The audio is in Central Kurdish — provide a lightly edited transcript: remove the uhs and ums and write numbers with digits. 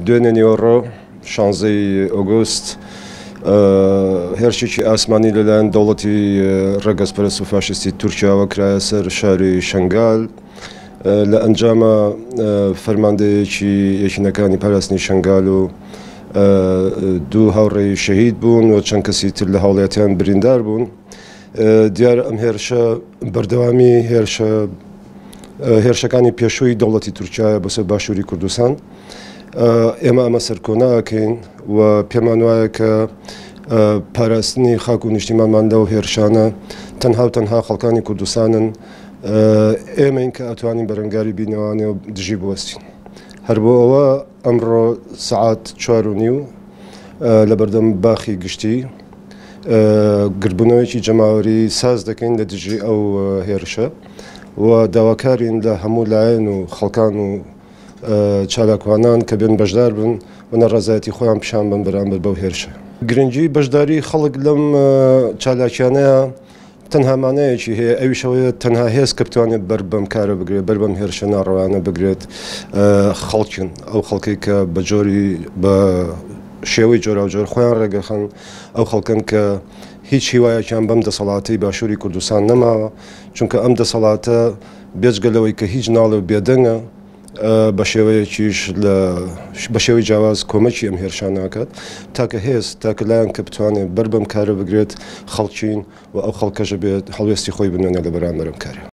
دوێنێ نیوەڕۆ 16 ئۆگۆست هێرشێکی ئاسمانی لەلایەن دەوڵەتی ڕەگەزپەرست و فاشیستی تورکیاوە کرایە سەر شاری شەنگال لە ئەنجامە فەرماندەیەکی یەکینەکانی پاراستنی شەنگال و دوو هاوڕێی شەهید بوون و چەند کەسی تر لە هاوڵاتیان بریندار بوون. دیارە ئەم هێرشە بەردەوامی هێرشەکانی پێشووی دەوڵەتی تورکیایە بۆ سەر باشووری کوردستان. ئێمە ئەمە سەرکۆناکەین و پێمان وایە کە پاراستنی خاک و نیشتیمانمان لەو هێرشانە تەنها خەڵکانی کوردستانن. ئێمەین کە ئەتوانین بەرەنگاری بینەوانێ و دژی بوەستین. هەر بۆ ئەوە ئەمڕۆ سەعات 4:30 لە بەردەم باخی گشتی گربوونەوەیەکی جەماوەری ساز دەکەین لە دژی ئەو هێرشە و داواکارین لە هەموو لایەن و خەڵکان و چالاکوانان کە بێن بەشدار بن و نەڕەزایەتی خۆیان پیشان بن بەرامبەر بەو هێرشە. گرنگی بەشداری خەڵک لەم چالاکیانەیە تەنها مانایەکی هەیە، ئەویشەوەیە تەنها هێز کە بتوانێت بەر بەم کارە بگرێت، بەر بەم هێرشە ناڕەوانە بگرێت. خەڵکن ئەو خەڵکی کە بە جۆری بە شێوەی جۆراوجۆر خۆیان ڕێگەخەن، ئەو خەڵکن کە هیچ هیوایەکیان بەم دەسەڵاتی باشووری کوردستان نەماوە، چونکە ئەم دەسەڵاتە بێجگەلەوەی کە هیچ ناڵێ و بێدەنگە بە شێوەیەکیش بە شێوەی جیاواز کۆمەکی ئەم هێرشان ناکات، تاکە هێز تاکە لایەن کە بتوانێت بەر بەم کارە بگرێت خەڵکین و ئەو خەڵکەژە بێت هەڵوێستی خۆی بنوێنە لە بەرامبەر ئەم کارە.